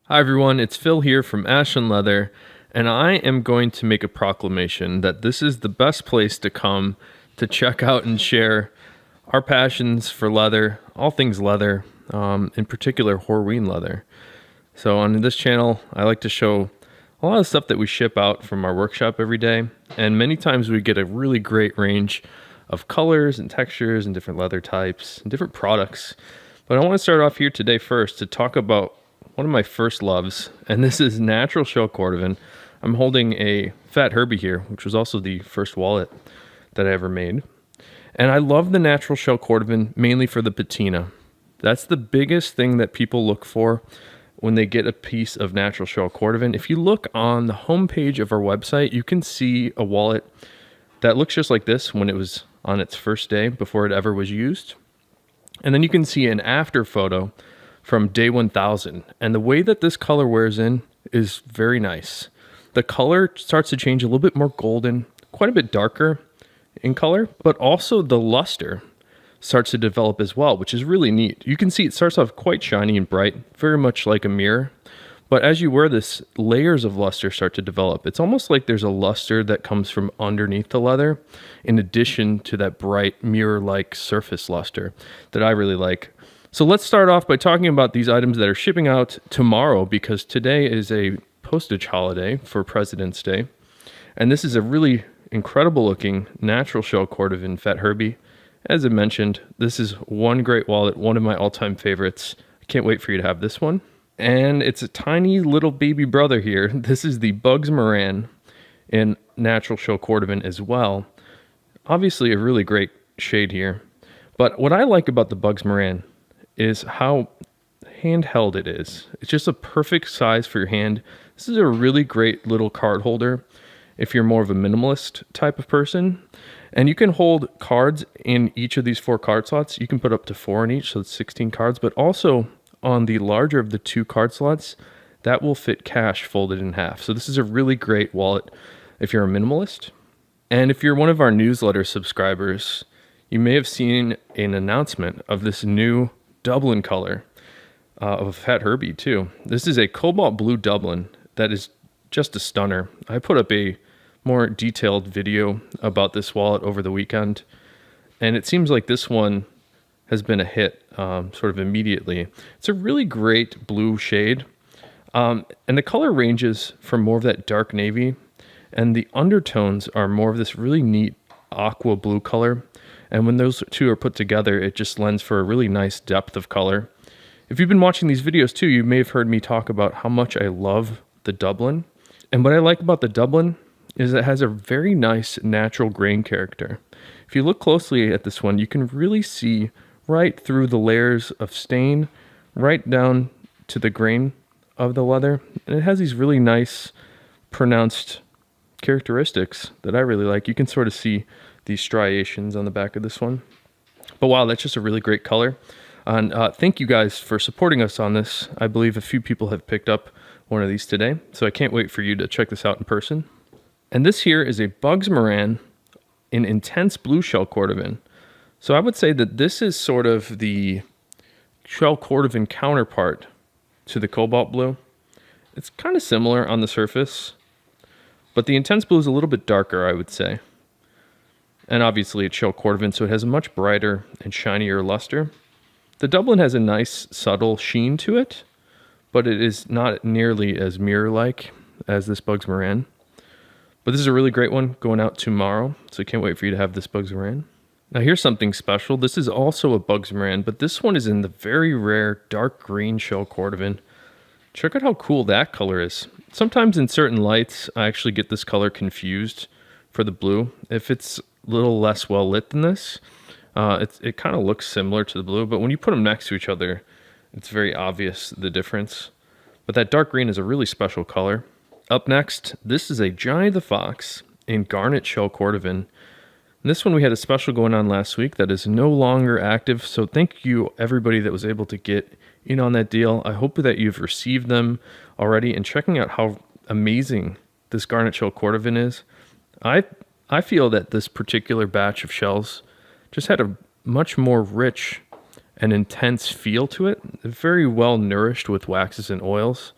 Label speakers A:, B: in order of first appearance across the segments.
A: Hi everyone, it's Phil here from Ashland Leather, and I am going to make a proclamation that this is the best place to come to check out and share our passions for leather, all things leather, in particular Horween leather. So on this channel, I like to show a lot of stuff that we ship out from our workshop every day, and many times we get a really great range of colors and textures and different leather types and different products. But I want to start off here today first to talk about one of my first loves, and this is natural shell Cordovan. I'm holding a Fat Herbie here, which was also the first wallet that I ever made. And I love the natural shell Cordovan mainly for the patina. That's the biggest thing that people look for when they get a piece of natural shell Cordovan. If you look on the homepage of our website, you can see a wallet that looks just like this when it was on its first day before it ever was used. And then you can see an after photo from day 1000. And the way that this color wears in is very nice. The color starts to change a little bit more golden, quite a bit darker in color, but also the luster starts to develop as well, which is really neat. You can see it starts off quite shiny and bright, very much like a mirror. But as you wear this, layers of luster start to develop. It's almost like there's a luster that comes from underneath the leather, in addition to that bright mirror-like surface luster that I really like. So let's start off by talking about these items that are shipping out tomorrow, because today is a postage holiday for President's Day. And this is a really incredible looking natural shell Cordovan Fat Herbie. As I mentioned, this is one great wallet, one of my all-time favorites. I can't wait for you to have this one. And it's a tiny little baby brother here. This is the Bugs Moran in natural shell Cordovan as well. Obviously a really great shade here. But what I like about the Bugs Moran is how handheld it is. It's just a perfect size for your hand. This is a really great little card holder if you're more of a minimalist type of person. And you can hold cards in each of these 4 card slots. You can put up to 4 in each, so it's 16 cards. But also on the larger of the 2 card slots, that will fit cash folded in half. So this is a really great wallet if you're a minimalist. And if you're one of our newsletter subscribers, you may have seen an announcement of this new Dublin color of Fat Herbie too. This is a cobalt blue Dublin that is just a stunner. I put up a more detailed video about this wallet over the weekend, and it seems like this one has been a hit sort of immediately. It's a really great blue shade, and the color ranges from more of that dark navy, and the undertones are more of this really neat aqua blue color. And when those two are put together, it just lends for a really nice depth of color. If you've been watching these videos too, you may have heard me talk about how much I love the Dublin. And what I like about the Dublin is it has a very nice natural grain character. If you look closely at this one, you can really see right through the layers of stain, right down to the grain of the leather. And it has these really nice, pronounced characteristics that I really like. You can sort of see these striations on the back of this one. But wow, that's just a really great color. And thank you guys for supporting us on this. I believe a few people have picked up one of these today, so I can't wait for you to check this out in person. And this here is a Bugs Moran in intense blue shell Cordovan. So I would say that this is sort of the shell Cordovan counterpart to the cobalt blue. It's kind of similar on the surface, but the intense blue is a little bit darker, I would say. And obviously it's shell Cordovan, so it has a much brighter and shinier luster. The Dublin has a nice subtle sheen to it, but it is not nearly as mirror-like as this Bugs Moran. But this is a really great one going out tomorrow, so I can't wait for you to have this Bugs Moran. Now here's something special. This is also a Bugs Moran, but this one is in the very rare dark green shell Cordovan. Check out how cool that color is. Sometimes in certain lights, I actually get this color confused for the blue. If it's little less well lit than this, it kind of looks similar to the blue, but when you put them next to each other, it's very obvious the difference. But that dark green is a really special color. Up next, this is a Johnny the Fox in garnet shell Cordovan. And this one we had a special going on last week that is no longer active, so thank you everybody that was able to get in on that deal. I hope that you've received them already and checking out how amazing this garnet shell Cordovan is. I feel that this particular batch of shells just had a much more rich an intense feel to it. Very well nourished with waxes and oils.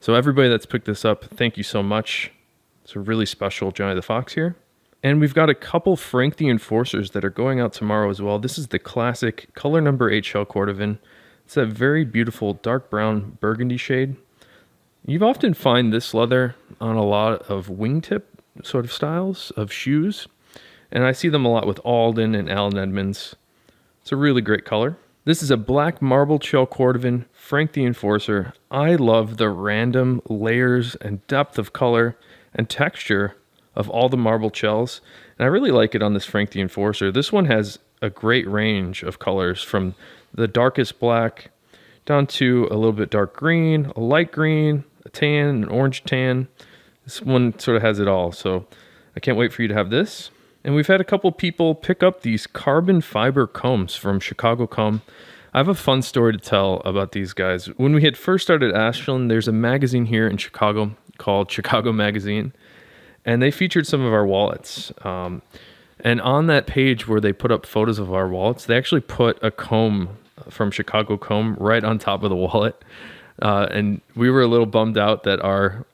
A: So everybody that's picked this up, thank you so much. It's a really special Johnny the Fox here. And we've got a couple Frank the Enforcers that are going out tomorrow as well. This is the classic color number 8 shell Cordovan. It's that very beautiful dark brown burgundy shade. You often find this leather on a lot of wingtip sort of styles of shoes. And I see them a lot with Alden and Allen Edmonds. It's a really great color. This is a black marbled shell Cordovan, Frank the Enforcer. I love the random layers and depth of color and texture of all the marbled shells. And I really like it on this Frank the Enforcer. This one has a great range of colors from the darkest black down to a little bit dark green, a light green, a tan, an orange tan. This one sort of has it all. So I can't wait for you to have this. And we've had a couple people pick up these carbon fiber combs from Chicago Comb. I have a fun story to tell about these guys. When we had first started Ashland, there's a magazine here in Chicago called Chicago Magazine. And they featured some of our wallets. And on that page where they put up photos of our wallets, they actually put a comb from Chicago Comb right on top of the wallet. And we were a little bummed out that our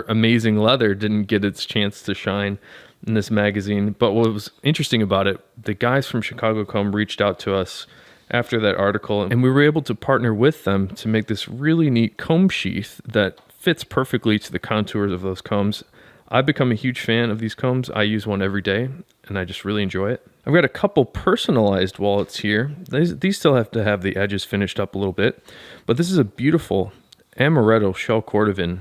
A: amazing leather didn't get its chance to shine in this magazine. But what was interesting about it, the guys from Chicago Comb reached out to us after that article, and we were able to partner with them to make this really neat comb sheath that fits perfectly to the contours of those combs. I've become a huge fan of these combs. I use one every day, and I just really enjoy it. I've got a couple personalized wallets here. These still have to have the edges finished up a little bit, but this is a beautiful amaretto shell Cordovan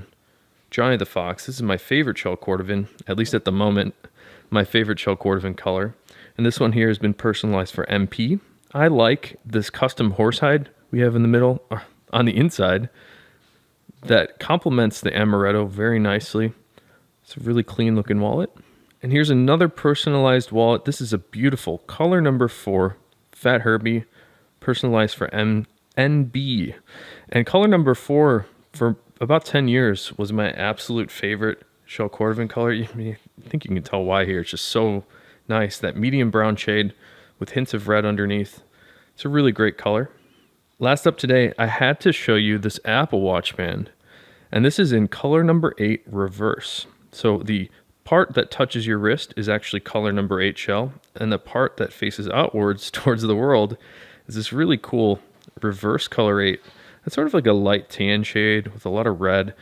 A: Johnny the Fox. This is my favorite shell Cordovan, at least at the moment, my favorite shell Cordovan color. And this one here has been personalized for MP. I like this custom horsehide we have in the middle, on the inside, that complements the amaretto very nicely. It's a really clean looking wallet. And here's another personalized wallet. This is a beautiful color number 4 Fat Herbie, personalized for NB. And color number 4 for about 10 years was my absolute favorite shell Cordovan color. I think you can tell why here. It's just so nice. That medium brown shade with hints of red underneath. It's a really great color. Last up today, I had to show you this Apple Watch band. And this is in color number 8 reverse. So the part that touches your wrist is actually color number 8 shell, and the part that faces outwards towards the world is this really cool reverse color 8. It's sort of like a light tan shade with a lot of red.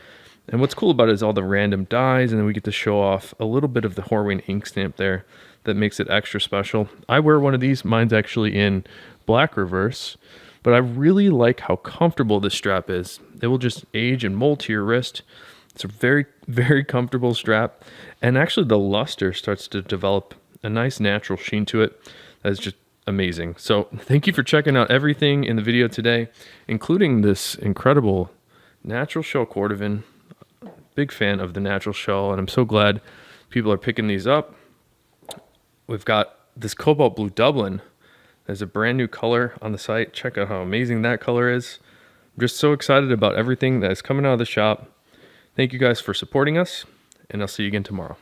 A: And what's cool about it is all the random dyes, and then we get to show off a little bit of the Horween ink stamp there that makes it extra special. I wear one of these. Mine's actually in black reverse, but I really like how comfortable this strap is. It will just age and mold to your wrist. It's a very, very comfortable strap. And actually the luster starts to develop a nice natural sheen to it. That's just amazing. So thank you for checking out everything in the video today, including this incredible natural shell Cordovan. Big fan of the natural shell, and I'm so glad people are picking these up. We've got this cobalt blue Dublin. There's a brand new color on the site. Check out how amazing that color is. I'm just so excited about everything that is coming out of the shop. Thank you guys for supporting us, and I'll see you again tomorrow.